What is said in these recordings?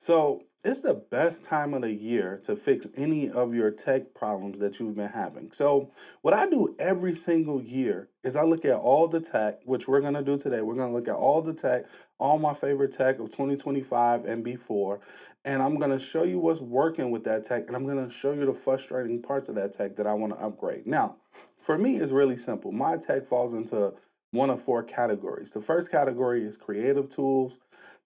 So it's the best time of the year to fix any of your tech problems that you've been having. So what I do every single year is I look at all the tech, which we're going to do today. We're going to look at all the tech, all my favorite tech of 2025 and before, and I'm going to show you what's working with that tech, and I'm going to show you the frustrating parts of that tech that I want to upgrade. Now, for me, it's really simple. My tech falls into one of four categories. The first category is creative tools.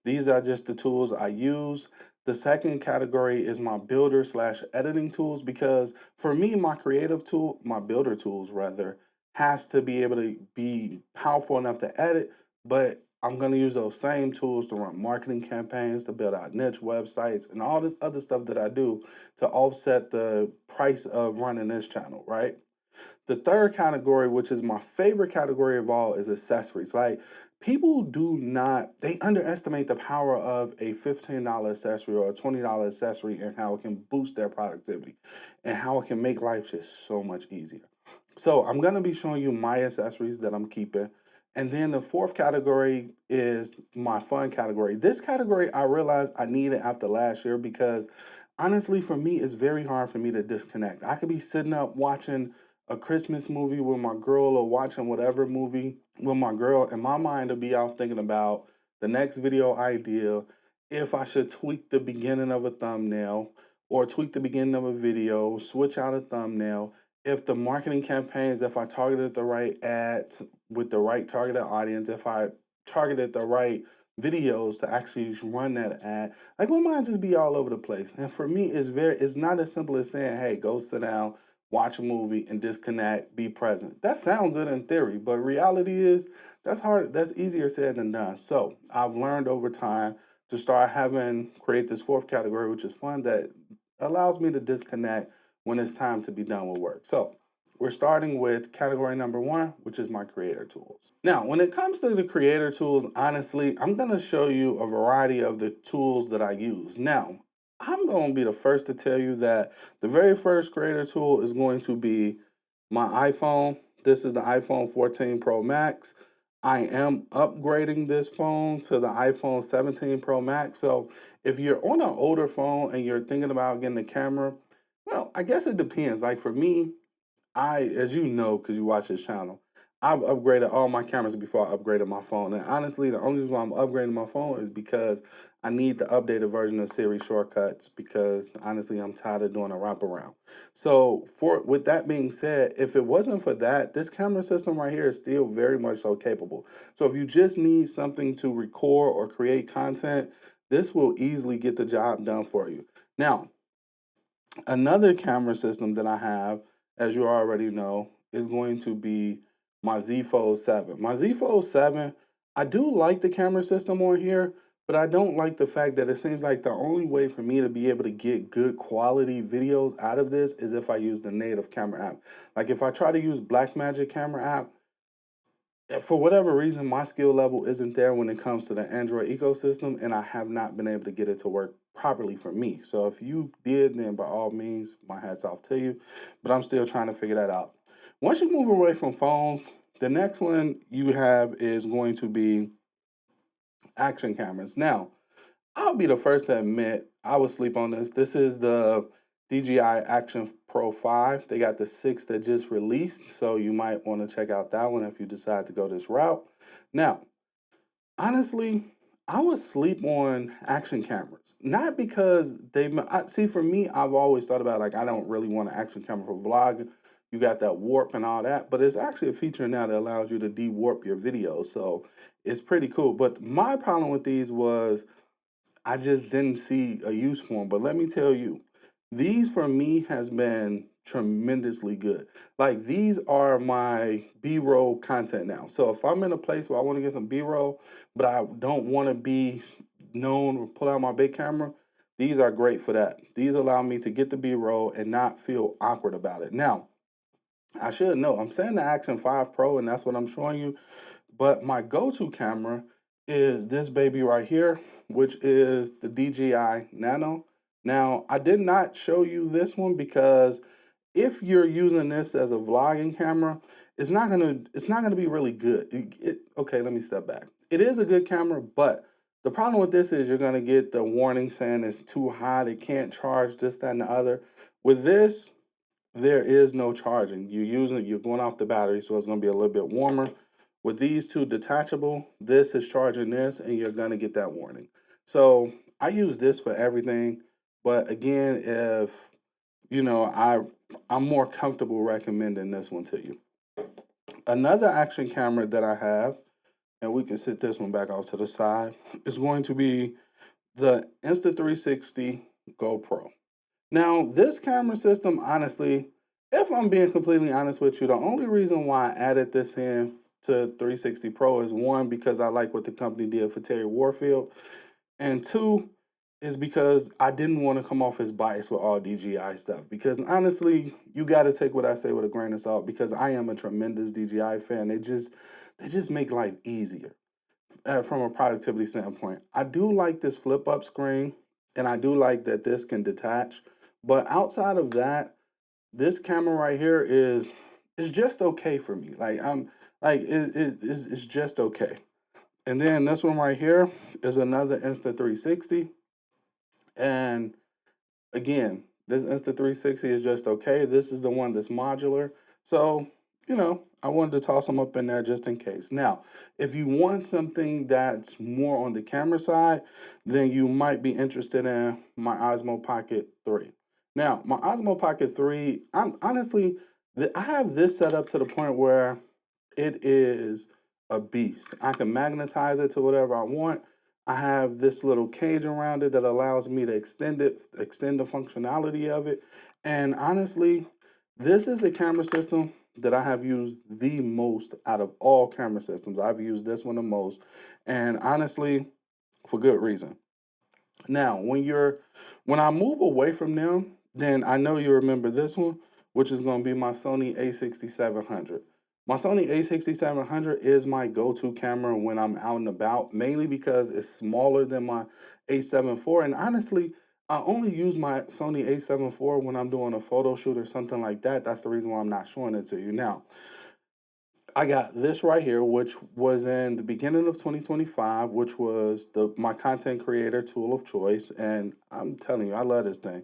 These are just the tools I use. The second category is my builder slash editing tools because for me, my creative tool, my builder tools rather, has to be able to be powerful enough to edit, but I'm going to use those same tools to run marketing campaigns, to build out niche websites, and all this other stuff that I do to offset the price of running this channel, right? The third category, which is my favorite category of all, is accessories. Like people do not, they underestimate the power of a $15 accessory or a $20 accessory and how it can boost their productivity and how it can make life just so much easier. So I'm gonna be showing you my accessories that I'm keeping. And then the fourth category is my fun category. This category I realized I needed after last year because honestly, for me, it's very hard for me to disconnect. I could be sitting up watching a Christmas movie with my girl or watching whatever movie with my girl, and my mind will be out thinking about the next video idea, if I should tweak the beginning of a thumbnail or tweak the beginning of a video, switch out a thumbnail, if the marketing campaigns, if I targeted the right ads with the right targeted audience, if I targeted the right videos to actually run that ad, like my mind just be all over the place. And for me, it's not as simple as saying, hey, go sit down, watch a movie and disconnect, be present. That sounds good in theory, but reality is that's hard, that's easier said than done. So I've learned over time to start having create this fourth category, which is fun, that allows me to disconnect when it's time to be done with work. So we're starting with category number one, which is my creator tools. Now, when it comes to the creator tools, honestly, I'm going to show you a variety of the tools that I use. Now, I'm going to be the first to tell you that the very first creator tool is going to be my iPhone. This is the iPhone 14 Pro Max. I am upgrading this phone to the iPhone 17 Pro Max. So if you're on an older phone and you're thinking about getting a camera, well, I guess it depends. Like for me, as you know, because you watch this channel, I've upgraded all my cameras before I upgraded my phone. And honestly, the only reason why I'm upgrading my phone is because I need the updated version of Siri shortcuts because honestly, I'm tired of doing a wraparound. So for with that being said, if it wasn't for that, this camera system right here is still very much so capable. So if you just need something to record or create content, this will easily get the job done for you. Now, another camera system that I have, as you already know, is going to be my Z Fold 7. My Z Fold 7, I do like the camera system on here, but I don't like the fact that it seems like the only way for me to be able to get good quality videos out of this is if I use the native camera app. Like if I try to use Blackmagic camera app, for whatever reason, my skill level isn't there when it comes to the Android ecosystem, and I have not been able to get it to work properly for me. So if you did, then by all means, my hat's off to you. But I'm still trying to figure that out. Once you move away from phones, the next one you have is going to be action cameras. Now, I'll be the first to admit I would sleep on this. This is the DJI Action Pro 5. They got the 6 that just released, so you might want to check out that one if you decide to go this route. Now, honestly, I would sleep on action cameras. Not because see, for me, I've always thought about like I don't really want an action camera for vlogging. You got that warp and all that, but it's actually a feature now that allows you to de-warp your videos. So it's pretty cool. But my problem with these was I just didn't see a use for them. But let me tell you, these for me has been tremendously good. Like these are my B-roll content now. So if I'm in a place where I want to get some B-roll, but I don't want to be known or pull out my big camera, these are great for that. These allow me to get the B-roll and not feel awkward about it. Now, I should know, I'm saying the Action 5 Pro and that's what I'm showing you, but my go-to camera is this baby right here, which is the DJI Nano. Now, I did not show you this one because if you're using this as a vlogging camera, it's not gonna be really good. Okay, let me step back. It is a good camera, but The problem with this is you're gonna get the warning saying it's too hot, it can't charge, this, that, and the other. With this, there is no charging. You're going off the battery, so it's gonna be a little bit warmer. With these two detachable, this is charging this, and you're gonna get that warning. So I use this for everything, but again, if you know, I'm more comfortable recommending this one to you. Another action camera that I have, and we can sit this one back off to the side, is going to be the Insta360 GoPro. Now, this camera system, honestly, if I'm being completely honest with you, the only reason why I added this in to 360 Pro is one, because I like what the company did for Terry Warfield, and two, is because I didn't want to come off as biased with all DJI stuff. Because honestly, you got to take what I say with a grain of salt. Because I am a tremendous DJI fan. They just make life easier from a productivity standpoint. I do like this flip up screen, and I do like that this can detach. But outside of that, this camera right here is just okay for me. Like I'm like it's just okay. And then this one right here is another Insta360. And again, this Insta360 is just okay. This is the one that's modular. So, I wanted to toss them up in there just in case. Now, if you want something that's more on the camera side, then you might be interested in my Osmo Pocket 3. Now, my Osmo Pocket 3, I'm honestly, I have this set up to the point where it is a beast. I can magnetize it to whatever I want. I have this little cage around it that allows me to extend the functionality of it. And honestly, this is a camera system that I have used the most out of all camera systems. I've used this one the most. And honestly, for good reason. Now, when I move away from them, then I know you remember this one, which is going to be my Sony a6700. My Sony a6700 is my go-to camera when I'm out and about, mainly because it's smaller than my a7 IV. And honestly, I only use my Sony a7 IV when I'm doing a photo shoot or something like that. That's the reason why I'm not showing it to you now. I got this right here, which was in the beginning of 2025, which was my content creator tool of choice. And I'm telling you, I love this thing.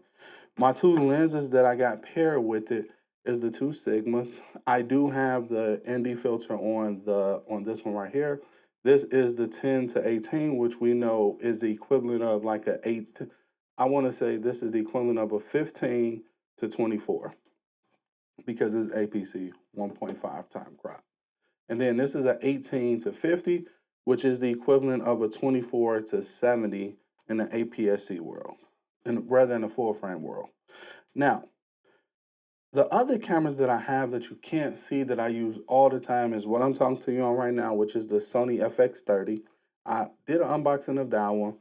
My two lenses that I got paired with it is the two Sigmas. I do have the ND filter on this one right here. This is the 10 to 18, which we know is the equivalent of like a 8 to, I want to say this is the equivalent of a 15 to 24 because it's APC 1.5 time crop. And then this is an 18 to 50, which is the equivalent of a 24 to 70 in the APS-C world, and rather than the full frame world. Now, the other cameras that I have that you can't see that I use all the time is what I'm talking to you on right now, which is the Sony FX30. I did an unboxing of that one.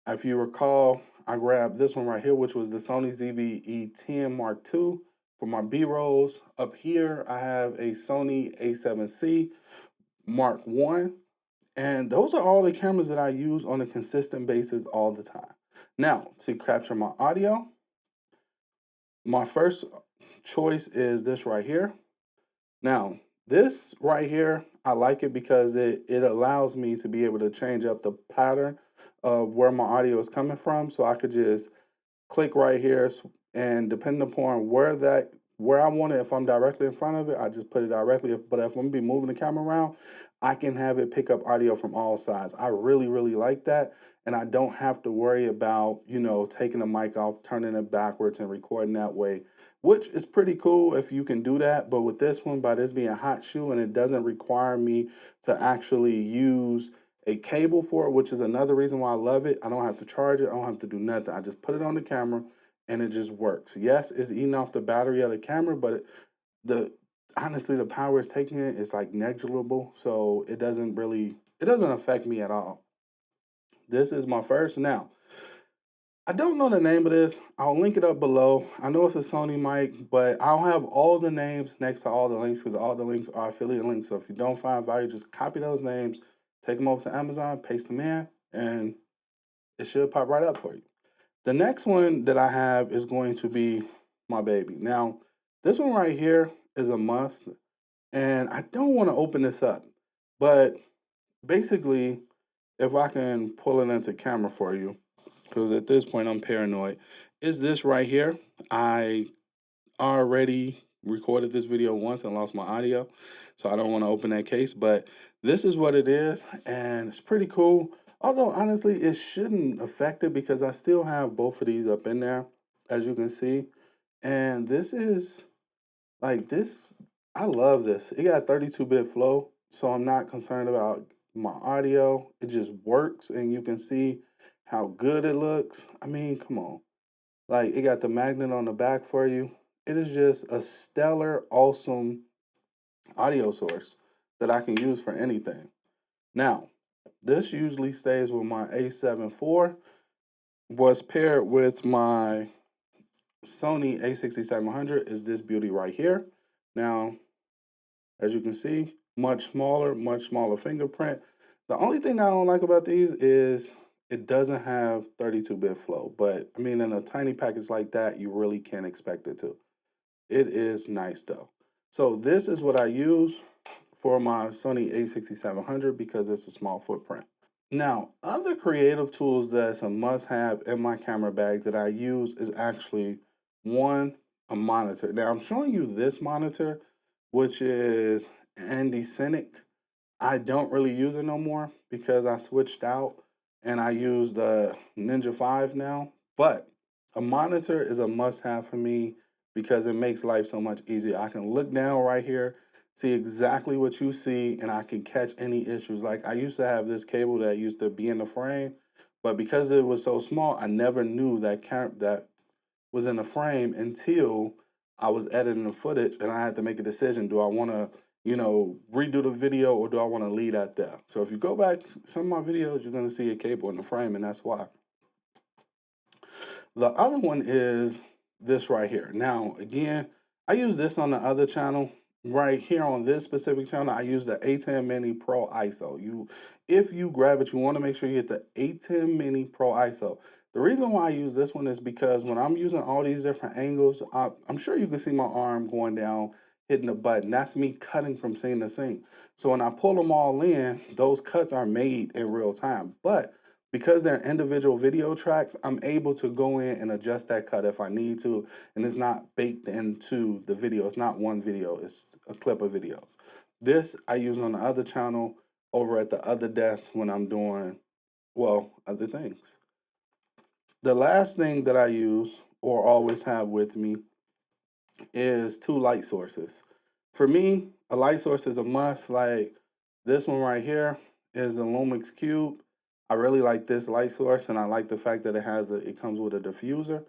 If you recall, I grabbed this one right here, which was the Sony ZV-E10 Mark II for my B-rolls. Up here, I have a Sony a7C Mark I, and those are all the cameras that I use on a consistent basis all the time. Now, to capture my audio, my first choice is this right here. Now, this right here, I like it because it allows me to be able to change up the pattern of where my audio is coming from. So I could just click right here, and depending upon where I want it, if I'm directly in front of it, I just put it directly. But if I'm gonna be moving the camera around, I can have it pick up audio from all sides. I really, really like that. And I don't have to worry about, taking the mic off, turning it backwards and recording that way, which is pretty cool if you can do that. But with this one, by this being a hot shoe and it doesn't require me to actually use a cable for it, which is another reason why I love it. I don't have to charge it. I don't have to do nothing. I just put it on the camera and it just works. Yes, it's eating off the battery of the camera, but the honestly, the power it's taking it is like negligible. So it doesn't affect me at all. This is my first. Now, I don't know the name of this. I'll link it up below. I know it's a Sony mic, but I'll have all the names next to all the links because all the links are affiliate links. So if you don't find value, just copy those names, take them over to Amazon, paste them in, and it should pop right up for you. The next one that I have is going to be my baby. Now, this one right here is a must, and I don't want to open this up, but basically, if I can pull it into camera for you, because at this point I'm paranoid, is this right here. I already recorded this video once and lost my audio, so I don't want to open that case, but this is what it is, and it's pretty cool. Although honestly, it shouldn't affect it because I still have both of these up in there, as you can see. And this is like this, I love this. It got 32-bit flow, so I'm not concerned about my audio. It just works, and you can see how good it looks. I mean, come on. Like, it got the magnet on the back for you. It is just a stellar, awesome audio source that I can use for anything. Now, this usually stays with my A7 IV, was paired with my Sony a6700 is this beauty right here. Now, as you can see, much smaller fingerprint. The only thing I don't like about these is it doesn't have 32-bit flow, but I mean, in a tiny package like that, you really can't expect it to. It is nice though. So this is what I use for my Sony a6700 because it's a small footprint. Now, other creative tools that's a must-have in my camera bag that I use is actually one, a monitor. Now, I'm showing you this monitor, which is Andy Cynic. I don't really use it no more because I switched out and I use the Ninja 5 now. But a monitor is a must-have for me because it makes life so much easier. I can look down right here, see exactly what you see, and I can catch any issues. Like I used to have this cable that used to be in the frame, but because it was so small, I never knew that that was in the frame until I was editing the footage and I had to make a decision. Do I want to, redo the video or do I want to leave that there? So if you go back some of my videos, you're going to see a cable in the frame, and that's why. The other one is this right here. Now, again, I use this on the other channel. Right here on this specific channel, I use the A10 Mini Pro ISO. If you grab it, you want to make sure you get the A10 Mini Pro ISO. The reason why I use this one is because when I'm using all these different angles, I'm sure you can see my arm going down, hitting the button. That's me cutting from scene to scene. So when I pull them all in, those cuts are made in real time. But because they're individual video tracks, I'm able to go in and adjust that cut if I need to, and it's not baked into the video. It's not one video, it's a clip of videos. This I use on the other channel over at the other desk when I'm doing, well, other things. The last thing that I use or always have with me is two light sources. For me, a light source is a must. Like this one right here is the Lumix Cube. I really like this light source, and I like the fact that it comes with a diffuser.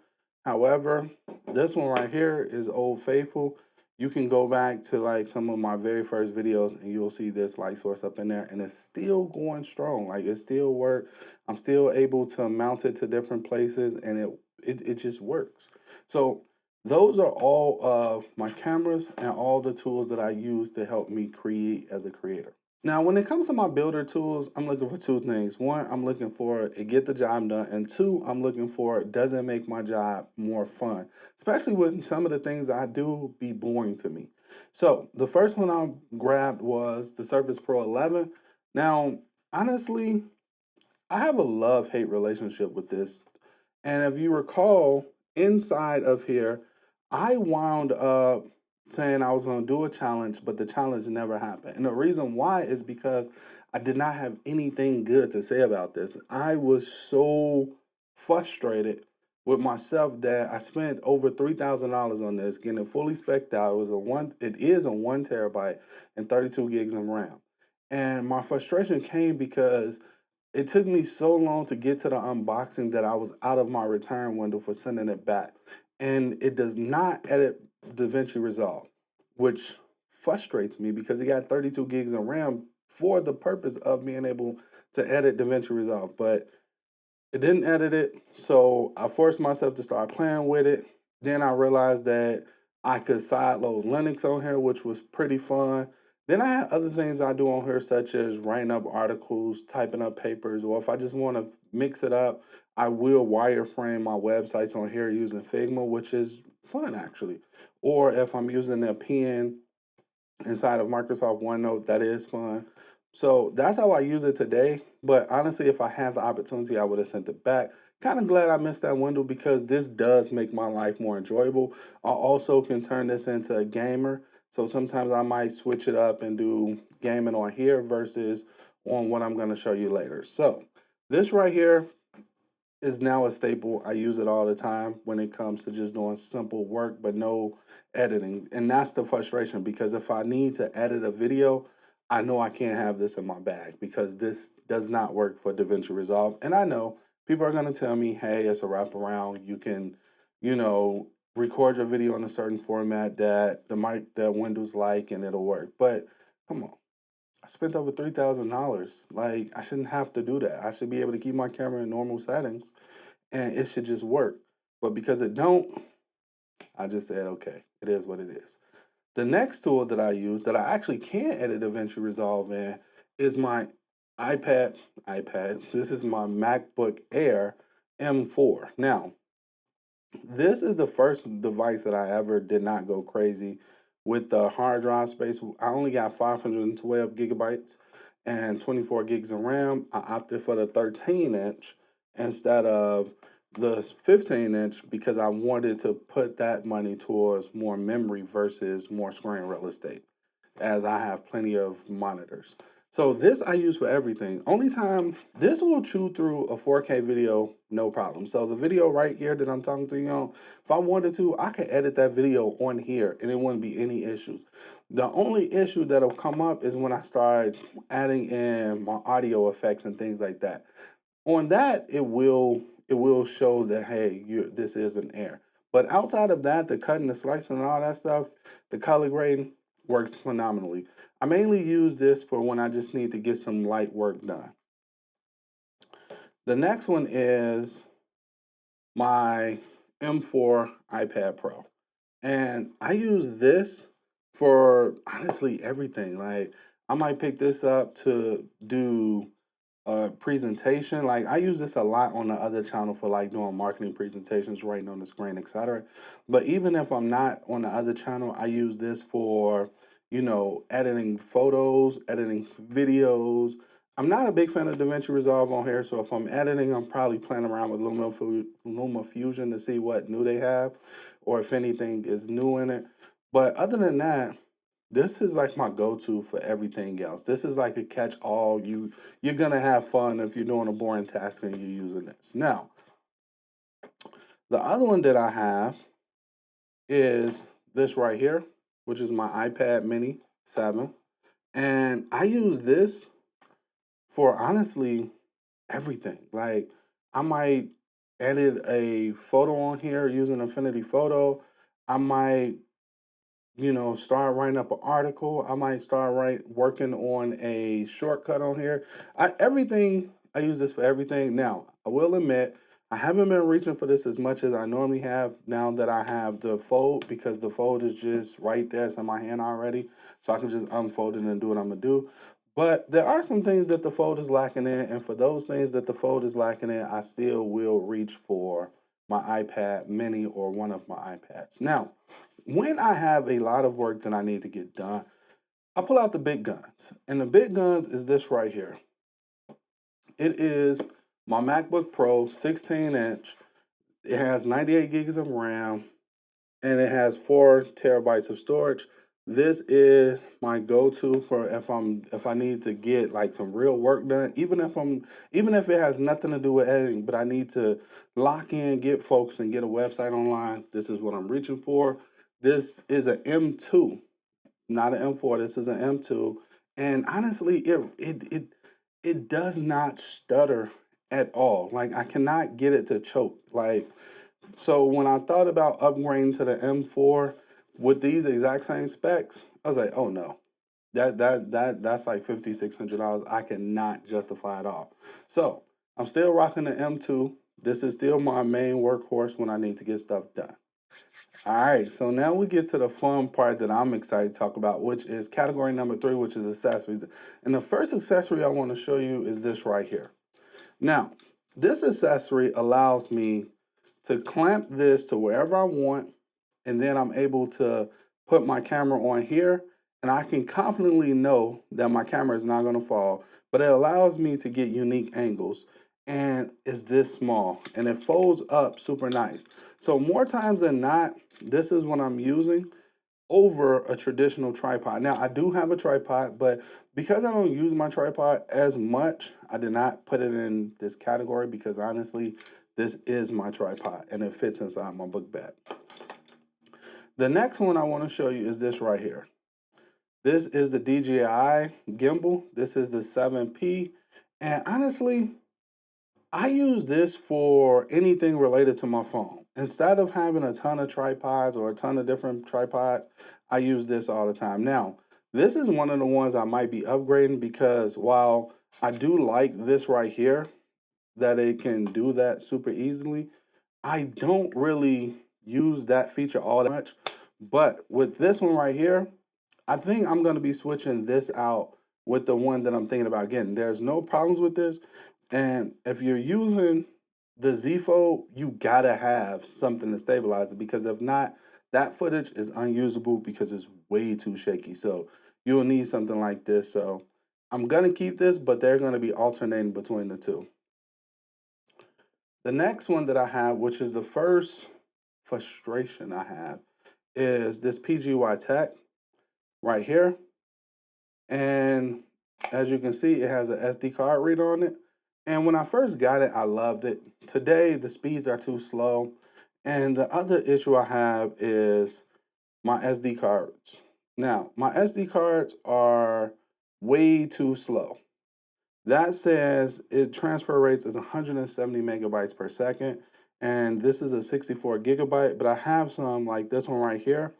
However, this one right here is Old Faithful. You can go back to like some of my very first videos and you'll see this light source up in there, and it's still going strong. Like it still works. I'm still able to mount it to different places, and it just works. So those are all of my cameras and all the tools that I use to help me create as a creator. Now, when it comes to my builder tools, I'm looking for two things. One, I'm looking for it get the job done, and two, I'm looking for does it make my job more fun, especially when some of the things I do be boring to me. So the first one I grabbed was the Surface Pro 11. Now, honestly, I have a love-hate relationship with this. And if you recall, inside of here, I wound up saying I was going to do a challenge, but the challenge never happened. And the reason why is because I did not have anything good to say about this. I was so frustrated with myself that I spent over $3,000 on this, getting it fully spec'd out. It is a 1 terabyte and 32 gigs of RAM. And my frustration came because it took me so long to get to the unboxing that I was out of my return window for sending it back. And it does not edit DaVinci Resolve, which frustrates me because it got 32 gigs of RAM for the purpose of being able to edit DaVinci Resolve. But it didn't edit it, so I forced myself to start playing with it. Then I realized that I could sideload Linux on here, which was pretty fun. Then I had other things I do on here, such as writing up articles, typing up papers, or if I just want to mix it up, I will wireframe my websites on here using Figma, which is fun actually. Or if I'm using a pen inside of Microsoft OneNote, that is fun. So that's how I use it today. But honestly, if I had the opportunity, I would have sent it back. Kind of glad I missed that window because this does make my life more enjoyable. I also can turn this into a gamer. So sometimes I might switch it up and do gaming on here versus on what I'm going to show you later. So this right here is now a staple. I use it all the time when it comes to just doing simple work, but no editing. And that's the frustration because if I need to edit a video, I know I can't have this in my bag because this does not work for DaVinci Resolve. And I know people are going to tell me, hey, it's a wraparound. You can, record your video in a certain format that the mic that Windows like and it'll work. But come on. I spent over $3,000. Like, I shouldn't have to do that. I should be able to keep my camera in normal settings and it should just work. But because it don't, I just said, okay, it is what it is. The next tool that I use that I actually can edit DaVinci Resolve in is my iPad. This is my MacBook Air M4. Now, this is the first device that I ever did not go crazy with the hard drive space. I only got 512 gigabytes and 24 gigs of RAM. I opted for the 13-inch instead of the 15-inch because I wanted to put that money towards more memory versus more screen real estate, as I have plenty of monitors. So this I use for everything. Only time this will chew through a 4K video, no problem. So the video right here that I'm talking to you on, if I wanted to, I could edit that video on here and it wouldn't be any issues. The only issue that'll come up is when I start adding in my audio effects and things like that. On that, it will show that hey, this is an Air. But outside of that, the cutting, the slicing, and all that stuff, the color grading works phenomenally. I mainly use this for when I just need to get some light work done. The next one is my M4 iPad Pro. And I use this for honestly everything. Like I might pick this up to do a presentation. Like I use this a lot on the other channel for like doing marketing presentations, writing on the screen, etc. But even if I'm not on the other channel, I use this for, editing photos, editing videos. I'm not a big fan of DaVinci Resolve on here, so if I'm editing, I'm probably playing around with LumaFusion to see what new they have, or if anything is new in it. But other than that, this is like my go-to for everything else. This is like a catch-all. You're gonna have fun if you're doing a boring task and you're using this. Now, the other one that I have is this right here, which is my iPad Mini 7. And I use this for honestly everything. Like I might edit a photo on here using Affinity Photo. I might start writing up an article. I might start working on a shortcut on here. Everything, I use this for everything. Now, I will admit, I haven't been reaching for this as much as I normally have now that I have the fold because the fold is just right there. It's in my hand already. So I can just unfold it and do what I'm going to do. But there are some things that the fold is lacking in. And for those things that the fold is lacking in, I still will reach for my iPad mini or one of my iPads. Now, when I have a lot of work that I need to get done, I pull out the big guns. And the big guns is this right here. It is my MacBook Pro 16-inch. It has 98 gigs of RAM and it has 4 terabytes of storage. This is my go-to for if I need to get like some real work done, even if it has nothing to do with editing, but I need to lock in, get folks and get a website online. This is what I'm reaching for. This is an M2, not an M4. This is an M2, and honestly, it does not stutter at all. Like I cannot get it to choke. Like so, when I thought about upgrading to the M4 with these exact same specs, I was like, oh no, that's like $5,600. I cannot justify it all. So I'm still rocking the M2. This is still my main workhorse when I need to get stuff done. All right, so now we get to the fun part that I'm excited to talk about, which is category number 3, which is accessories. And the first accessory I want to show you is this right here. Now, this accessory allows me to clamp this to wherever I want, and then I'm able to put my camera on here, and I can confidently know that my camera is not going to fall, but it allows me to get unique angles. And it's this small and it folds up super nice. So more times than not, this is what I'm using over a traditional tripod. Now, I do have a tripod, but because I don't use my tripod as much, I did not put it in this category because honestly, this is my tripod and it fits inside my book bag. The next one I want to show you is this right here. This is the DJI gimbal. This is the 7P. And honestly, I use this for anything related to my phone. Instead of having a ton of tripods or a ton of different tripods, I use this all the time. Now, this is one of the ones I might be upgrading because while I do like this right here, that it can do that super easily, I don't really use that feature all that much. But with this one right here, I think I'm going to be switching this out with the one that I'm thinking about getting. There's no problems with this. And if you're using the Z Fold, you gotta have something to stabilize it because if not, that footage is unusable because it's way too shaky. So you'll need something like this. So I'm gonna keep this, but they're gonna be alternating between the two. The next one that I have, which is the first frustration I have, is this PGY Tech right here. And as you can see, it has an SD card reader on it. And when I first got it, I loved it. Today, the speeds are too slow. And the other issue I have is my SD cards. Now, my SD cards are way too slow. That says it transfer rates is 170 megabytes per second. And this is a 64 gigabyte, but I have some like this one right here.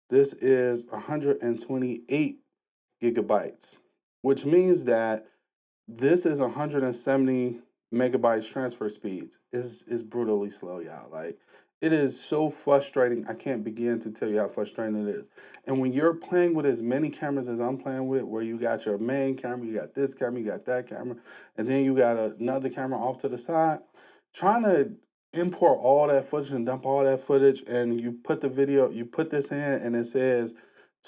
This is 128 gigabytes, which means that this is 170 megabytes transfer speeds. Is brutally slow, y'all. Like it is so frustrating. I can't begin to tell you how frustrating it is. And when you're playing with as many cameras as I'm playing with, where you got your main camera, you got this camera, you got that camera, and then you got another camera off to the side, trying to import all that footage and dump all that footage, and you put the video, you put this in, and it says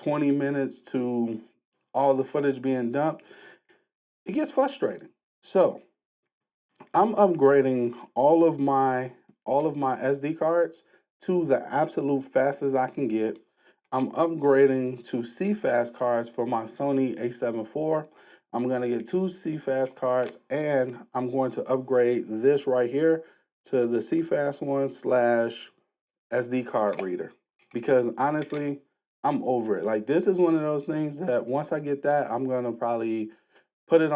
20 minutes to all the footage being dumped, it gets frustrating. So I'm upgrading all of my SD cards to the absolute fastest I can get. I'm upgrading to CFast cards for my Sony a7 IV. I'm gonna get two CFast cards, and I'm going to upgrade this right here to the CFast one slash SD card reader because honestly, I'm over it. Like this is one of those things that once I get that, I'm gonna probably put it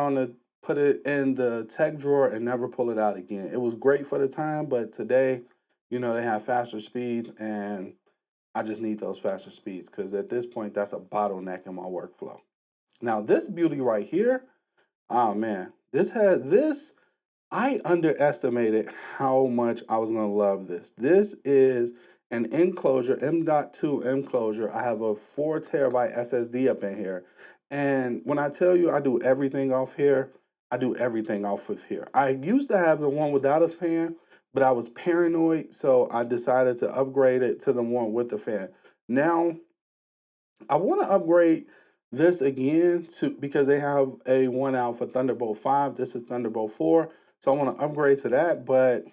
in the tech drawer and never pull it out again. It was great for the time, but today, they have faster speeds and I just need those faster speeds because at this point that's a bottleneck in my workflow. Now this beauty right here, oh man, this I underestimated how much I was gonna love this. This is an enclosure, M.2 enclosure. I have a 4 terabyte SSD up in here. And when I tell you I do everything off here, I do everything off of here. I used to have the one without a fan, but I was paranoid, so I decided to upgrade it to the one with the fan. Now I want to upgrade this again to because they have a one out for Thunderbolt 5. This is Thunderbolt 4. So I want to upgrade to that, but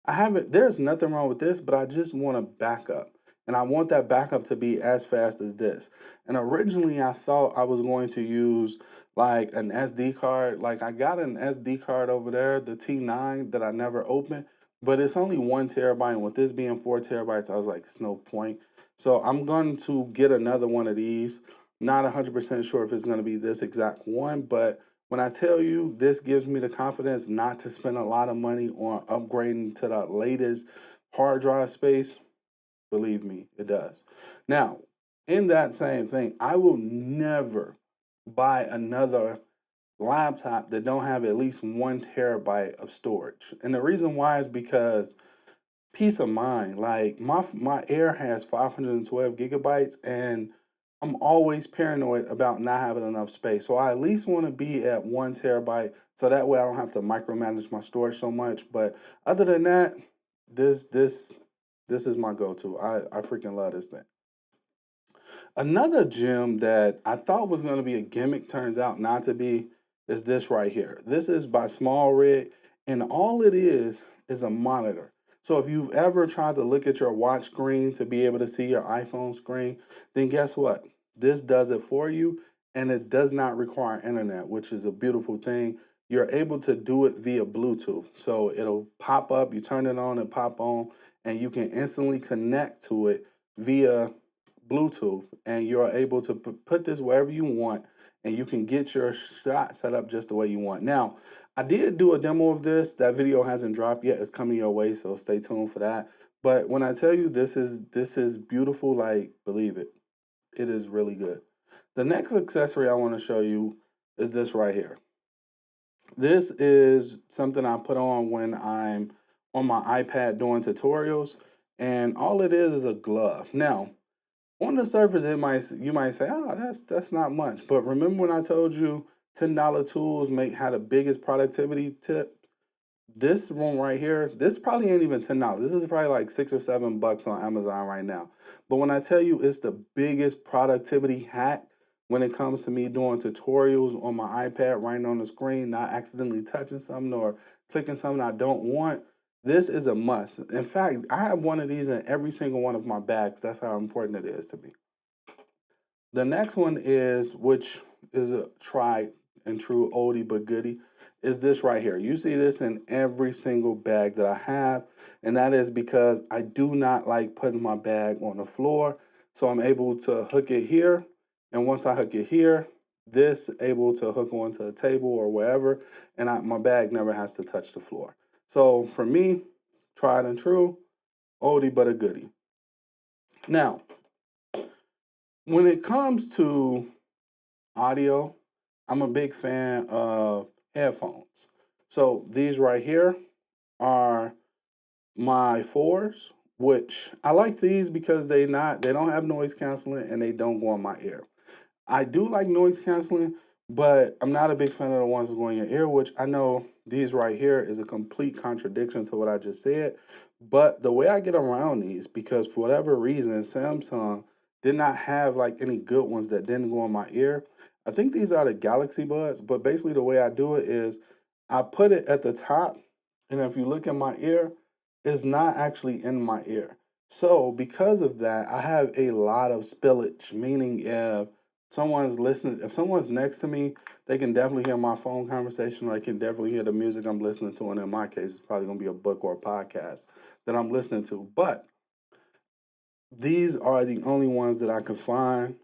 I haven't there's nothing wrong with this, but I just want a backup. And I want that backup to be as fast as this. And originally I thought I was going to use like an SD card. Like I got an SD card over there, the T9 that I never opened, but it's only 1 terabyte. And with this being 4 terabytes, I was like, it's no point. So I'm going to get another one of these. Not 100% sure if it's going to be this exact one, but when I tell you this gives me the confidence not to spend a lot of money on upgrading to the latest hard drive space, believe me, it does. Now, in that same thing, I will never buy another laptop that don't have at least 1 terabyte of storage. And the reason why is because peace of mind. Like my Air has 512 gigabytes, and I'm always paranoid about not having enough space. So I at least want to be at 1 terabyte, so that way I don't have to micromanage my storage so much. But other than that, this is my go-to. I freaking love this thing. Another gem that I thought was going to be a gimmick turns out not to be is this right here. This is by Small Rig, and all it is a monitor. So if you've ever tried to look at your watch screen to be able to see your iPhone screen, then guess what? This does it for you, and it does not require internet, which is a beautiful thing. You're able to do it via Bluetooth. So it'll pop up, you turn it on and pop on, and you can instantly connect to it via Bluetooth, and you're able to put this wherever you want, and you can get your shot set up just the way you want. Now, I did do a demo of this. That video hasn't dropped yet. It's coming your way, so stay tuned for that. But when I tell you this is beautiful, like believe it, it is really good. The next accessory I want to show you is this right here. This is something I put on when I'm on my iPad doing tutorials, and all it is a glove. Now, on the surface, you might say, "Oh, that's not much." But remember when I told you $10 tools make had the biggest productivity tip? This one right here, this probably ain't even $10. This is probably like $6 or $7 on Amazon right now. But when I tell you it's the biggest productivity hack when it comes to me doing tutorials on my iPad, writing on the screen, not accidentally touching something or clicking something I don't want, this is a must. In fact, I have one of these in every single one of my bags. That's how important it is to me. The next one is, which is a tried and true oldie but goodie, is this right here. You see this in every single bag that I have, and that is because I do not like putting my bag on the floor. So I'm able to hook it here, and once I hook it here, this able to hook onto a table or wherever, and my bag never has to touch the floor. So for me, tried and true, oldie but a goodie. Now, when it comes to audio, I'm a big fan of headphones. So these right here are my fours, which I like these because they don't have noise canceling and they don't go in my ear. I do like noise canceling, but I'm not a big fan of the ones that go in your ear, which I know these right here is a complete contradiction to what I just said. But the way I get around these, because for whatever reason, Samsung did not have like any good ones that didn't go in my ear. I think these are the Galaxy Buds, but basically the way I do it is I put it at the top, and if you look in my ear, it's not actually in my ear. So because of that, I have a lot of spillage, meaning if someone's next to me, they can definitely hear my phone conversation, or they can definitely hear the music I'm listening to. And in my case, it's probably gonna be a book or a podcast that I'm listening to. But these are the only ones that I can find,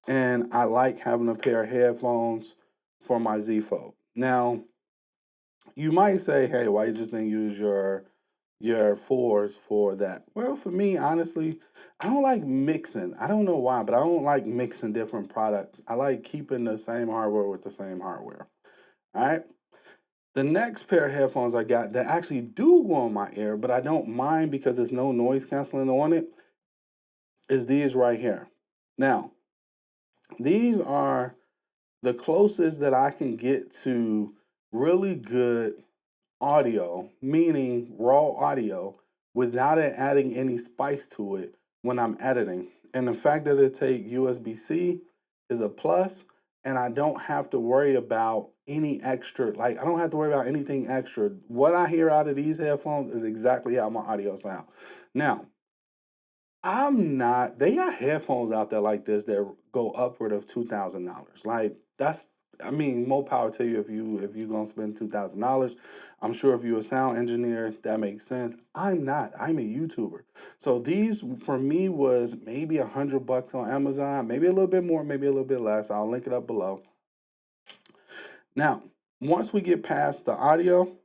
and I like having a pair of headphones for my Z Fold. Now, you might say, "Hey, why you just didn't use your fours for that?" Well, for me, honestly, I don't like mixing. I don't know why, but I don't like mixing different products. I like keeping the same hardware with the same hardware. All right. The next pair of headphones I got that actually do go on my ear, but I don't mind because there's no noise canceling on it, is these right here. Now, these are the closest that I can get to really good audio, meaning raw audio, without it adding any spice to it when I'm editing. And the fact that it take USB-C is a plus, and I don't have to worry about any extra, like I don't have to worry about anything extra. What I hear out of these headphones is exactly how my audio sound. Now, I'm not. They got headphones out there like this that go upward of $2,000. Like that's. I mean, more power to you if you gonna spend $2,000. I'm sure if you're a sound engineer, that makes sense. I'm not. I'm a YouTuber. So these for me was maybe $100 on Amazon, maybe a little bit more, maybe a little bit less. I'll link it up below. Now, once we get past the audio,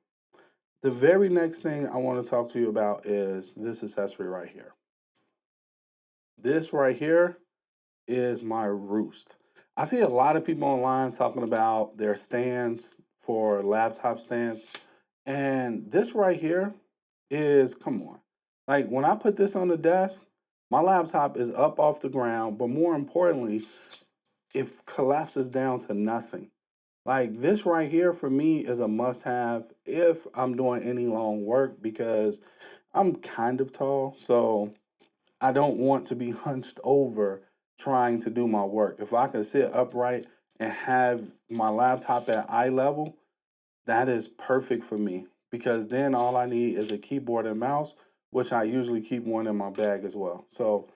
the very next thing I want to talk to you about is this accessory right here. This right here is my Roost. I see a lot of people online talking about their stands for laptop stands. And this right here is, come on. Like when I put this on the desk, my laptop is up off the ground, but more importantly, it collapses down to nothing. Like this right here for me is a must have if I'm doing any long work because I'm kind of tall. So I don't want to be hunched over trying to do my work. If I can sit upright and have my laptop at eye level, that is perfect for me because then all I need is a keyboard and mouse, which I usually keep one in my bag as well. So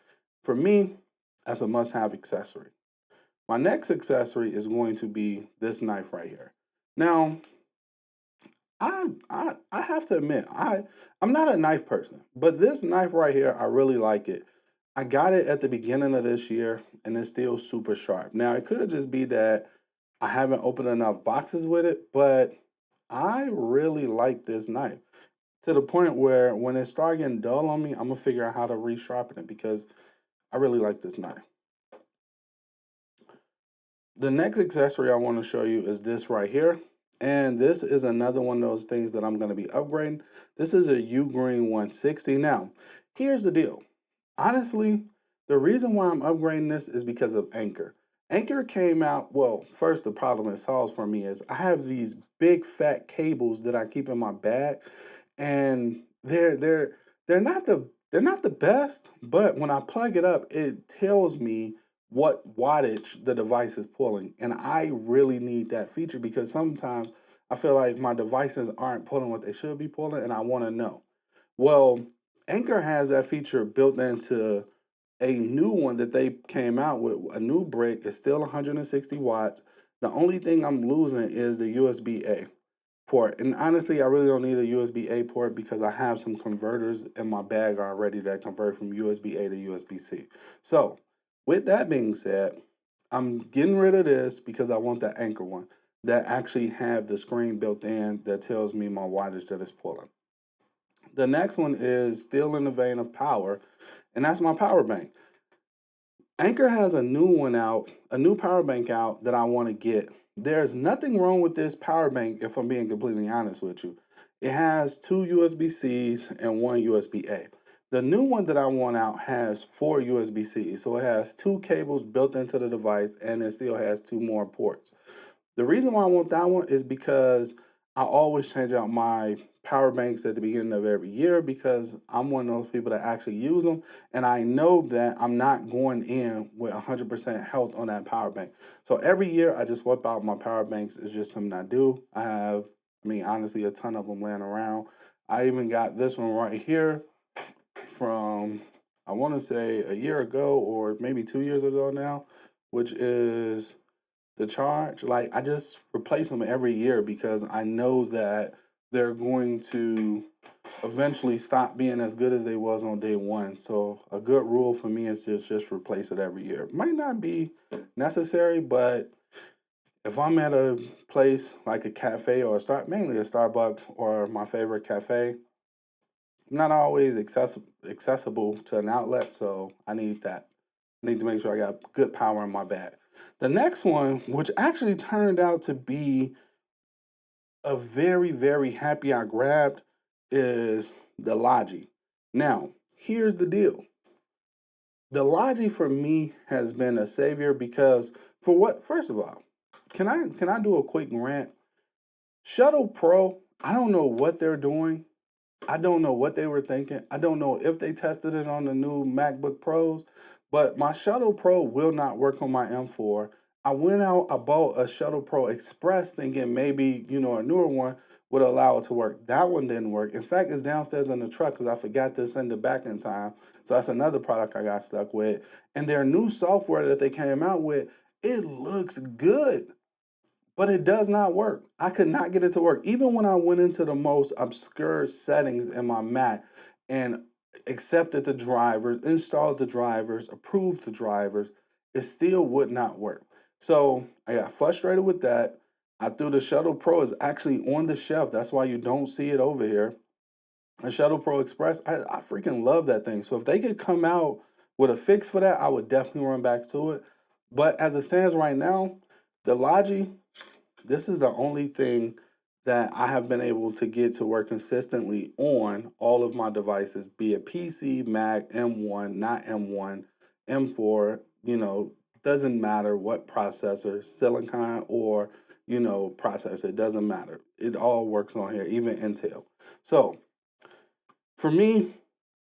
for me, that's a must have accessory. My next accessory is going to be this knife right here. Now, I have to admit, I'm not a knife person, but this knife right here, I really like it. I got it at the beginning of this year and it's still super sharp. Now, it could just be that I haven't opened enough boxes with it, but I really like this knife to the point where when it starts getting dull on me, I'm gonna figure out how to resharpen it because I really like this knife. The next accessory I want to show you is this right here. And this is another one of those things that I'm going to be upgrading. This is a Ugreen 160. Now, here's the deal. Honestly, the reason why I'm upgrading this is because of Anker. Anker came out, well, first the problem it solves for me is I have these big fat cables that I keep in my bag and they're not the best, but when I plug it up, it tells me what wattage the device is pulling. And I really need that feature because sometimes I feel like my devices aren't pulling what they should be pulling and I want to know. Well, Anker has that feature built into a new one that they came out with, a new brick. It's still 160 watts. The only thing I'm losing is the USB-A port. And honestly, I really don't need a USB-A port because I have some converters in my bag already that convert from USB-A to USB-C. So with that being said, I'm getting rid of this because I want that Anker one that actually have the screen built in that tells me my wattage that it's pulling. The next one is still in the vein of power, and that's my power bank. Anker has a new one out, a new power bank out that I want to get. There's nothing wrong with this power bank if I'm being completely honest with you. It has two USB-Cs and one USB-A. The new one that I want out has four USB-Cs, so it has two cables built into the device and it still has two more ports. The reason why I want that one is because I always change out my power banks at the beginning of every year because I'm one of those people that actually use them. And I know that I'm not going in with 100% health on that power bank. So every year I just swap out my power banks. It's just something I do. I mean, honestly, a ton of them laying around. I even got this one right here from, I want to say a year ago or maybe 2 years ago now, which is the charge. Like I just replace them every year because I know that they're going to eventually stop being as good as they was on day one. So a good rule for me is just replace it every year. Might not be necessary, but if I'm at a place like a cafe or mainly a Starbucks or my favorite cafe, I'm not always accessible to an outlet, so I need that. I need to make sure I got good power in my bag. The next one, which actually turned out to be a very, very happy I grabbed, is the Logi. Now, here's the deal. The Logi for me has been a savior because for what? First of all, can I do a quick rant? Shuttle Pro, I don't know what they're doing. I don't know what they were thinking. I don't know if they tested it on the new MacBook Pros, but my Shuttle Pro will not work on my M4. I went out, I bought a Shuttle Pro Express thinking maybe, a newer one would allow it to work. That one didn't work. In fact, it's downstairs in the truck because I forgot to send it back in time. So that's another product I got stuck with. And their new software that they came out with, it looks good, but it does not work. I could not get it to work. Even when I went into the most obscure settings in my Mac and accepted the drivers, installed the drivers, approved the drivers, it still would not work. So I got frustrated with that. I threw the Shuttle Pro is actually on the shelf. That's why you don't see it over here. The Shuttle Pro Express, I freaking love that thing. So if they could come out with a fix for that, I would definitely run back to it. But as it stands right now, the Logi, this is the only thing that I have been able to get to work consistently on all of my devices, be it PC, Mac, M1, not M1, M4, doesn't matter what processor, Silicon or, processor, it doesn't matter. It all works on here, even Intel. So for me,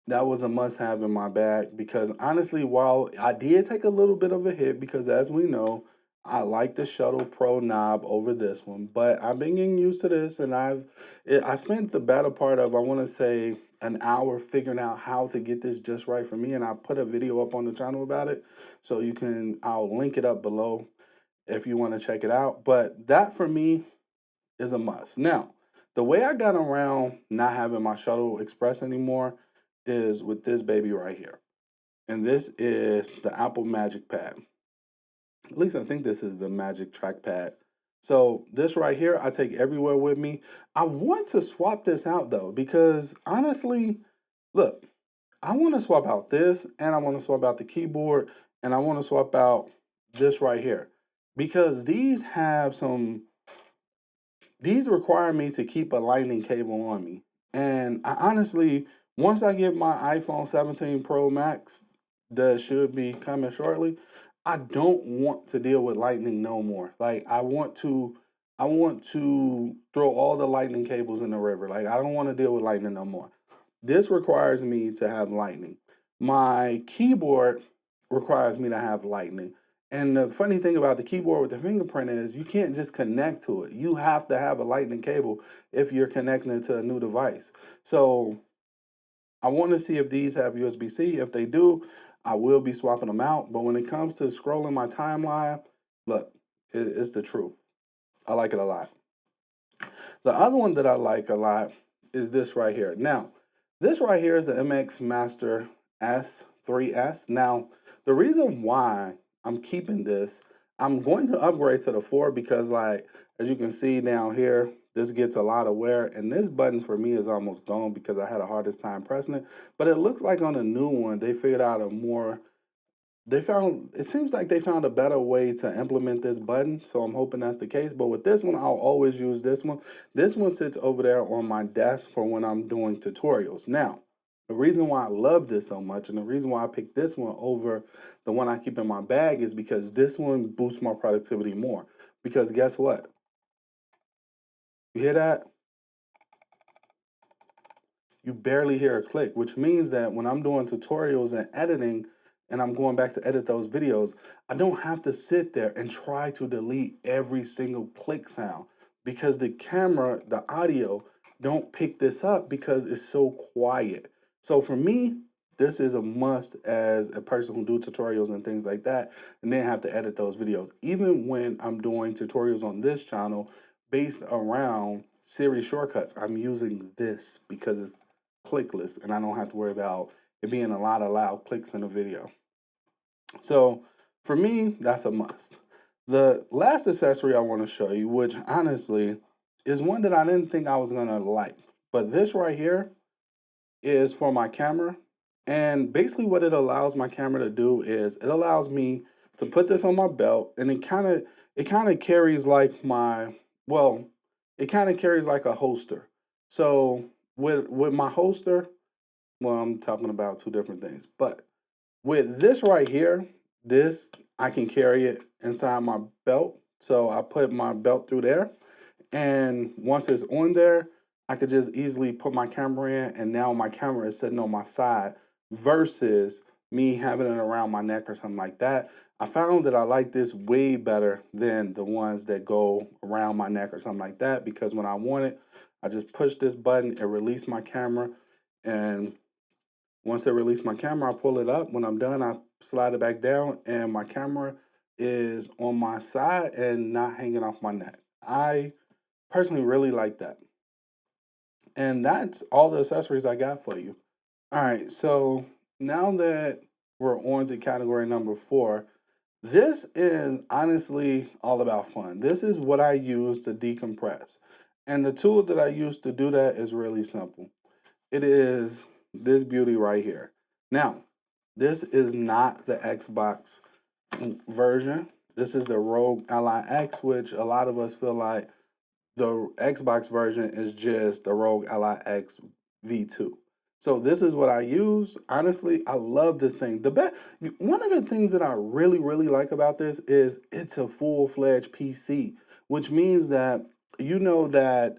that was a must have in my bag because honestly, while I did take a little bit of a hit because as we know, I like the Shuttle Pro knob over this one, but I've been getting used to this and I spent the better part of I want to say an hour figuring out how to get this just right for me and I put a video up on the channel about it. So I'll link it up below if you want to check it out. But that for me is a must. Now, the way I got around not having my Shuttle Express anymore is with this baby right here. And this is the Apple Magic Pad. At least I think this is the Magic Trackpad. So this right here, I take everywhere with me. I want to swap this out though, because honestly, look, I want to swap out this and I want to swap out the keyboard and I want to swap out this right here because these require me to keep a lightning cable on me. And I honestly, once I get my iPhone 17 Pro Max, that should be coming shortly, I don't want to deal with lightning no more. Like I want to throw all the lightning cables in the river. Like I don't want to deal with lightning no more. This requires me to have lightning. My keyboard requires me to have lightning. And the funny thing about the keyboard with the fingerprint is you can't just connect to it. You have to have a lightning cable if you're connecting it to a new device. So I want to see if these have USB-C. If they do, I will be swapping them out. But when it comes to scrolling my timeline, look, it's the truth. I like it a lot. The other one that I like a lot is this right here. Now, this right here is the MX Master S3S. Now, the reason why I'm keeping this, I'm going to upgrade to the 4 because like, as you can see down here, this gets a lot of wear and this button for me is almost gone because I had the hardest time pressing it. But it looks like on the new one, they figured out it seems like they found a better way to implement this button, so I'm hoping that's the case. But with this one, I'll always use this one. This one sits over there on my desk for when I'm doing tutorials. Now, the reason why I love this so much and the reason why I picked this one over the one I keep in my bag is because this one boosts my productivity more. Because guess what? You hear that? You barely hear a click, which means that when I'm doing tutorials and editing and I'm going back to edit those videos, I don't have to sit there and try to delete every single click sound because the camera, the audio don't pick this up because it's so quiet. So for me, this is a must as a person who do tutorials and things like that, and then have to edit those videos. Even when I'm doing tutorials on this channel based around Siri shortcuts, I'm using this because it's clickless and I don't have to worry about it being a lot of loud clicks in the video. So for me, that's a must. The last accessory I want to show you, which honestly is one that I didn't think I was gonna like, but this right here is for my camera. And basically what it allows my camera to do is it allows me to put this on my belt and it kind of carries like it kind of carries like a holster. So with my holster, well, I'm talking about two different things. But with this right here, this I can carry it inside my belt. So I put my belt through there. And once it's on there, I could just easily put my camera in, and now my camera is sitting on my side versus me having it around my neck or something like that. I found that I like this way better than the ones that go around my neck or something like that because when I want it, I just push this button, it releases my camera, and once I release my camera, I pull it up. When I'm done, I slide it back down, and my camera is on my side and not hanging off my neck. I personally really like that. And that's all the accessories I got for you. All right, so now that we're on to category number 4, this is honestly all about fun. This is what I use to decompress. And the tool that I use to do that is really simple. It is this beauty right here. Now, this is not the Xbox version. This is the Rogue Ally X, which a lot of us feel like the Xbox version is just the Rogue Ally X V2. So this is what I use. Honestly, I love this thing. One of the things that I really like about this is it's a full-fledged PC, which means that you know that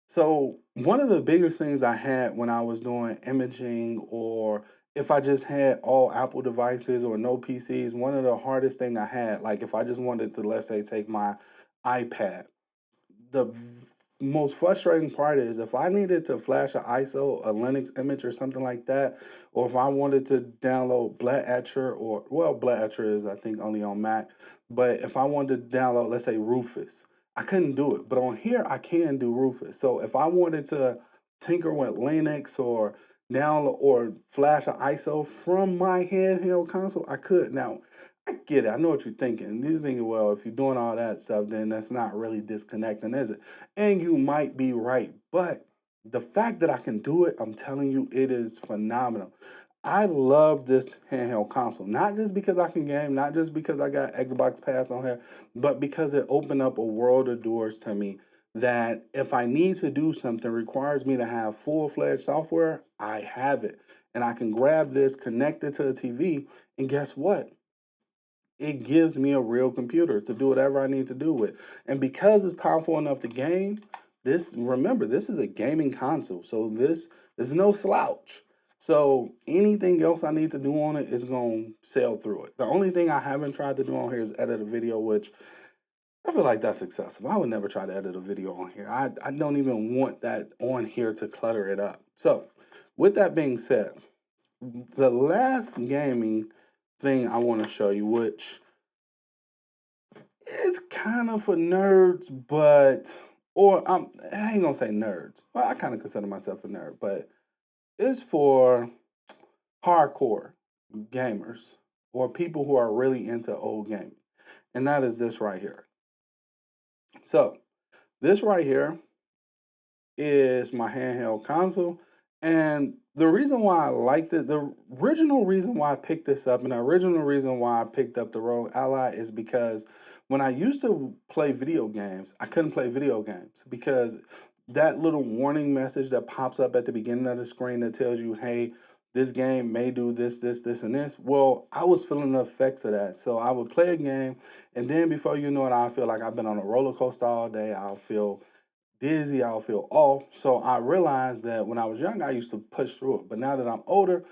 So one of the biggest things I had when I was doing imaging, or if I just had all Apple devices or no PCs, one of the hardest thing I had, like if I just wanted to, let's say, take my iPad, most frustrating part is if I needed to flash an ISO, a Linux image or something like that, or if I wanted to download Black Etcher, or well, Black Etcher is I think only on Mac, but if I wanted to download, let's say, Rufus, I couldn't do it. But on here I can do Rufus. So if I wanted to tinker with Linux or download or flash an ISO from my handheld console, I could. Now I get it. I know what you're thinking. You're thinking, well, if you're doing all that stuff, then that's not really disconnecting, is it? And you might be right. But the fact that I can do it, I'm telling you, it is phenomenal. I love this handheld console, not just because I can game, not just because I got Xbox Pass on here, but because it opened up a world of doors to me that if I need to do something requires me to have full-fledged software, I have it. And I can grab this, connect it to the TV, and guess what? It gives me a real computer to do whatever I need to do with. And because it's powerful enough to game, this remember, this is a gaming console. So this is no slouch. So anything else I need to do on it is going to sail through it. The only thing I haven't tried to do on here is edit a video, which I feel like that's excessive. I would never try to edit a video on here. I don't even want that on here to clutter it up. So with that being said, the last gaming thing I want to show you, which it's kind of for nerds, but I ain't gonna say nerds. Well, I kind of consider myself a nerd, but it's for hardcore gamers or people who are really into old gaming, and that is this right here. So this right here is my handheld console. And the reason why I liked it, the original reason why I picked this up, and the original reason why I picked up the Rogue Ally is because when I used to play video games, I couldn't play video games because that little warning message that pops up at the beginning of the screen that tells you, hey, this game may do this, this, this, and this. Well, I was feeling the effects of that. So I would play a game, and then before you know it, I feel like I've been on a roller coaster all day. I'll feel dizzy, I'll feel off. So I realized that when I was young, I used to push through it. But now that I'm older,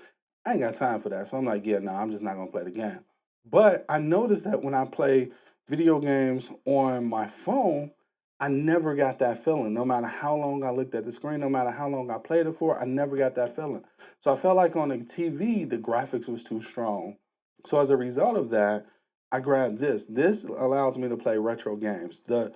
I ain't got time for that. So I'm like, yeah, no, I'm just not gonna play the game. But I noticed that when I play video games on my phone, I never got that feeling. No matter how long I looked at the screen, no matter how long I played it for, I never got that feeling. So I felt like on the TV, the graphics was too strong. So as a result of that, I grabbed this. This allows me to play retro games. The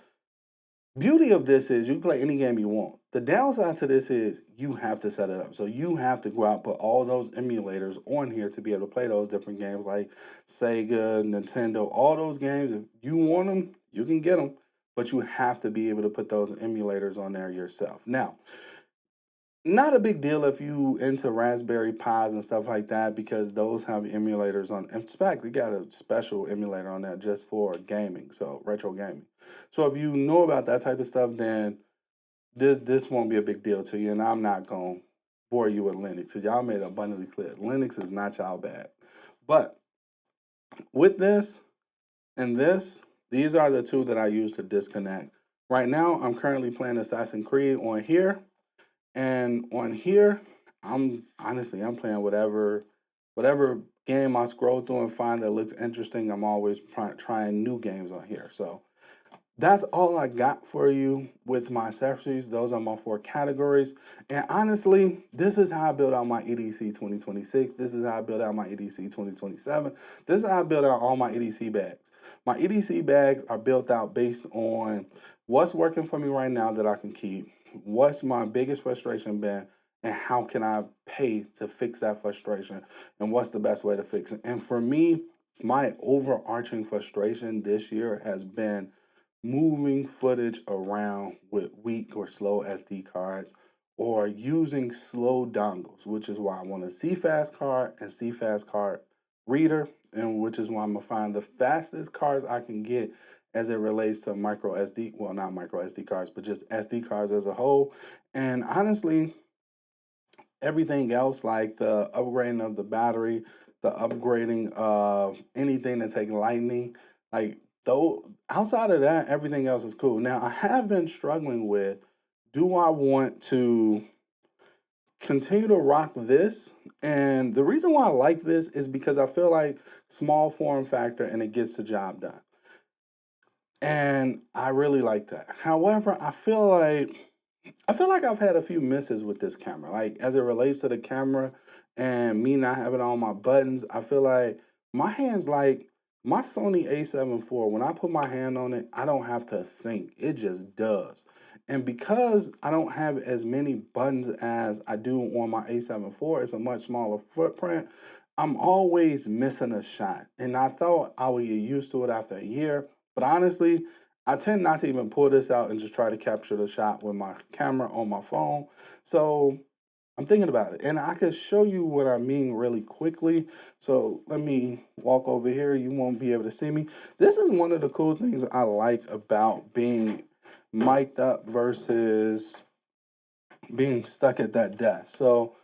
beauty of this is you can play any game you want. The downside to this is you have to set it up. So you have to go out, put all those emulators on here to be able to play those different games like Sega, Nintendo, all those games. If you want them, you can get them, but you have to be able to put those emulators on there yourself. Now, not a big deal if you into Raspberry Pis and stuff like that because those have emulators on. In fact, we got a special emulator on that just for gaming, so retro gaming. So if you know about that type of stuff, then this won't be a big deal to you, and I'm not gonna bore you with Linux because y'all made it abundantly clear Linux is not y'all bad. But with this and this, these are the two that I use to disconnect. Right now, I'm currently playing Assassin's Creed on here. And on here, I'm playing whatever game I scroll through and find that looks interesting. I'm always trying new games on here. So that's all I got for you with my accessories. Those are my four categories. And honestly, this is how I build out my EDC 2026. This is how I build out my EDC 2027. This is how I build out all my EDC bags. My EDC bags are built out based on what's working for me right now that I can keep, what's my biggest frustration been, and how can I pay to fix that frustration, and what's the best way to fix it. And for me, my overarching frustration this year has been moving footage around with weak or slow SD cards or using slow dongles, which is why I want a CFast card and CFast card reader, and which is why I'm gonna find the fastest cards I can get as it relates to micro SD, well, not micro SD cards, but just SD cards as a whole. And honestly, everything else like the upgrading of the battery, the upgrading of anything that take lightning, like though outside of that, everything else is cool. Now I have been struggling with do I want to continue to rock this? And the reason why I like this is because I feel like small form factor and it gets the job done. And I really like that. However, I feel like I've had a few misses with this camera. Like as it relates to the camera and me not having all my buttons, I feel like my hands like my Sony A7 IV, when I put my hand on it, I don't have to think. It just does. And because I don't have as many buttons as I do on my A7 IV, it's a much smaller footprint. I'm always missing a shot. And I thought I would get used to it after a year. But honestly, I tend not to even pull this out and just try to capture the shot with my camera on my phone. So I'm thinking about it. And I could show you what I mean really quickly. So let me walk over here. You won't be able to see me. This is one of the cool things I like about being mic'd up versus being stuck at that desk. So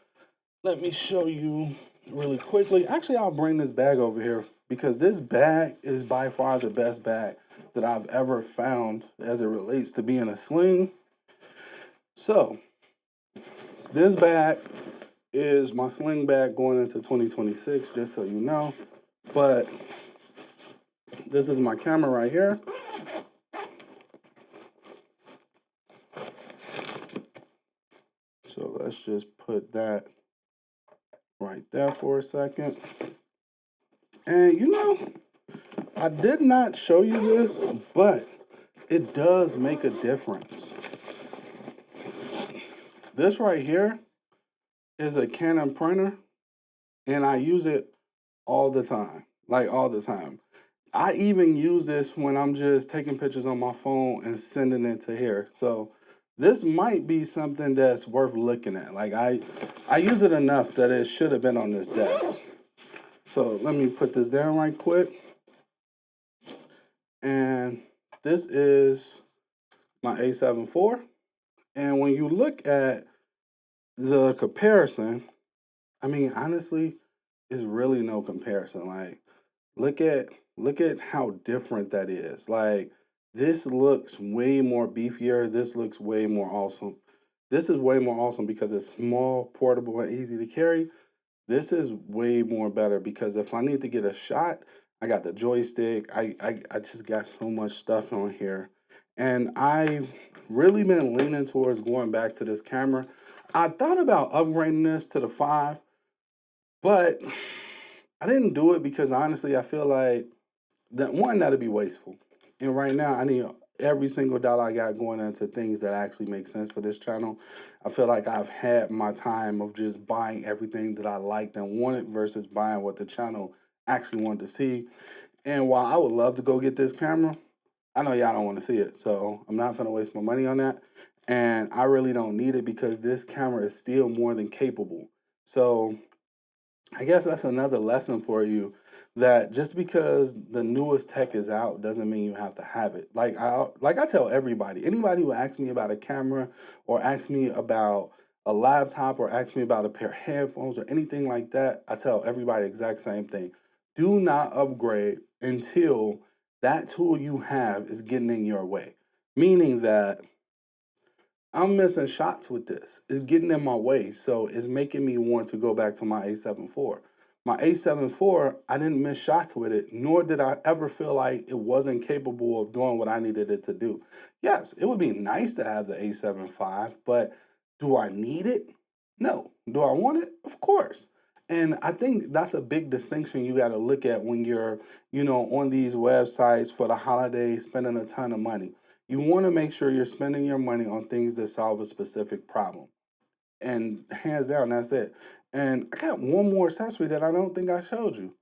let me show you really quickly. Actually, I'll bring this bag over here because this bag is by far the best bag that I've ever found as it relates to being a sling. So, this bag is my sling bag going into 2026, just so you know. But this is my camera right here. So, let's just put that right there for a second. And I did not show you this, but it does make a difference. This right here is a Canon printer, and I use it all the time, like all the time. I even use this when I'm just taking pictures on my phone and sending it to here. So this might be something that's worth looking at. Like I use it enough that it should have been on this desk. So let me put this down right quick. And this is my A7 IV. And when you look at the comparison, I mean, honestly, it's really no comparison. Like, look at look at how different that is. Like, this looks way more beefier. This looks way more awesome. This is way more awesome because it's small, portable, and easy to carry. This is way more better because if I need to get a shot, I got the joystick. I just got so much stuff on here. And I've really been leaning towards going back to this camera. I thought about upgrading this to the 5, but I didn't do it because honestly, I feel like that one, that'd be wasteful. And right now, I need every single dollar I got going into things that actually make sense for this channel. I feel like I've had my time of just buying everything that I liked and wanted versus buying what the channel actually wanted to see. And while I would love to go get this camera, I know y'all don't want to see it. So I'm not going to waste my money on that. And I really don't need it because this camera is still more than capable. So I guess that's another lesson for you that just because the newest tech is out doesn't mean you have to have it. Like I tell everybody, anybody who asks me about a camera or asks me about a laptop or asks me about a pair of headphones or anything like that, I tell everybody the exact same thing. Do not upgrade until that tool you have is getting in your way. Meaning that I'm missing shots with this. It's getting in my way. So it's making me want to go back to my A7 IV. My A7 IV, I didn't miss shots with it, nor did I ever feel like it wasn't capable of doing what I needed it to do. Yes, it would be nice to have the A7 V, but do I need it? No. Do I want it? Of course. And I think that's a big distinction you got to look at when you're, on these websites for the holidays, spending a ton of money. You want to make sure you're spending your money on things that solve a specific problem. And hands down, that's it. And I got one more accessory that I don't think I showed you.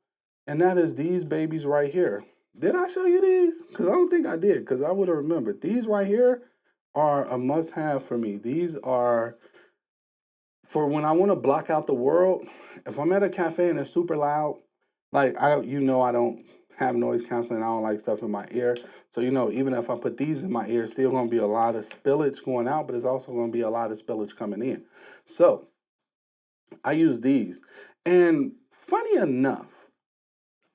And that is these babies right here. Did I show you these? Because I don't think I did, because I would have remembered. These right here are a must have for me. These are for when I want to block out the world. If I'm at a cafe and it's super loud, like I don't have noise canceling. I don't like stuff in my ear. So even if I put these in my ear, still gonna be a lot of spillage going out, but it's also gonna be a lot of spillage coming in. So I use these, and funny enough,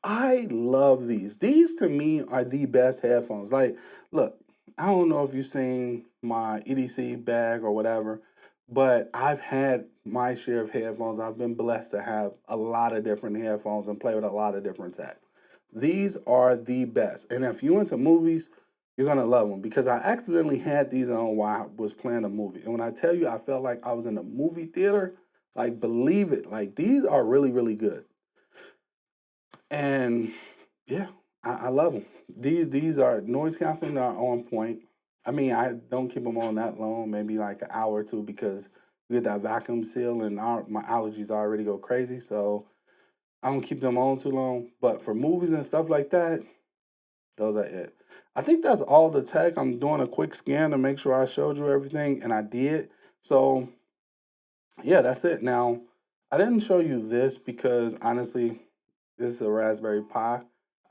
I love these. These to me are the best headphones. Like, look, I don't know if you've seen my EDC bag or whatever, but I've had my share of headphones. I've been blessed to have a lot of different headphones and play with a lot of different tech. These are the best. And if you into movies, you're gonna love them because I accidentally had these on while I was playing a movie. And when I tell you I felt like I was in a movie theater, like believe it, like these are really, really good. And yeah, I love them. These are noise canceling are on point. I mean, I don't keep them on that long, maybe like an hour or two because we get that vacuum seal and my allergies already go crazy. So I don't keep them on too long. But for movies and stuff like that, those are it. I think that's all the tech. I'm doing a quick scan to make sure I showed you everything, and I did. So yeah, that's it. Now, I didn't show you this because honestly, this is a Raspberry Pi.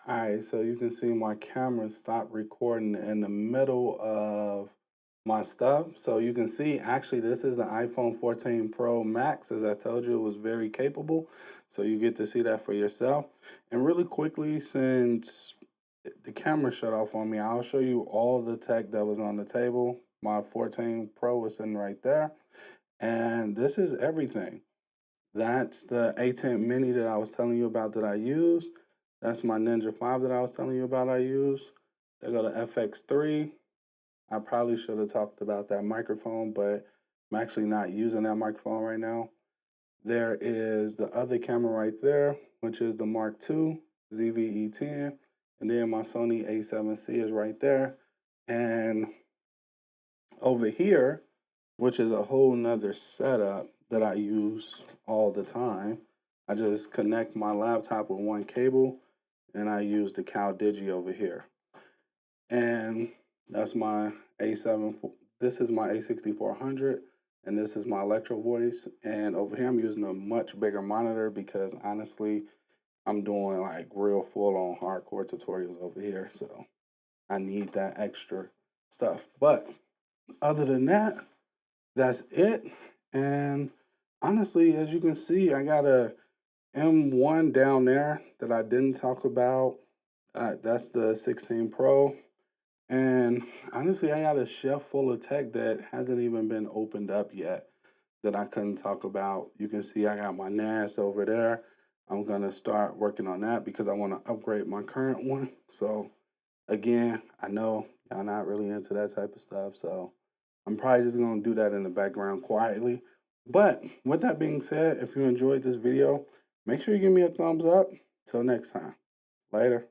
All right, so you can see my camera stopped recording in the middle of my stuff. So you can see actually this is the iPhone 14 Pro Max. As I told you, it was very capable. So you get to see that for yourself. And really quickly, since the camera shut off on me, I'll show you all the tech that was on the table. My 14 Pro was sitting right there. And this is everything. That's the A10 Mini that I was telling you about that I use. That's my Ninja 5 that I was telling you about I use. They go to FX3. I probably should have talked about that microphone, but I'm actually not using that microphone right now. There is the other camera right there, which is the Mark II ZVE10. And then my Sony A7C is right there. And over here, which is a whole nother setup that I use all the time. I just connect my laptop with one cable and I use the CalDigi over here. And that's my A7. This is my A6400 and this is my Electro Voice. And over here, I'm using a much bigger monitor because honestly, I'm doing like real full on hardcore tutorials over here. So I need that extra stuff. But other than that, that's it. And honestly, as you can see, I got a M1 down there that I didn't talk about. That's the 16 Pro. And honestly, I got a shelf full of tech that hasn't even been opened up yet that I couldn't talk about. You can see I got my NAS over there. I'm going to start working on that because I want to upgrade my current one. So again, I know y'all not really into that type of stuff. So I'm probably just going to do that in the background quietly. But with that being said, if you enjoyed this video, make sure you give me a thumbs up. Till next time. Later.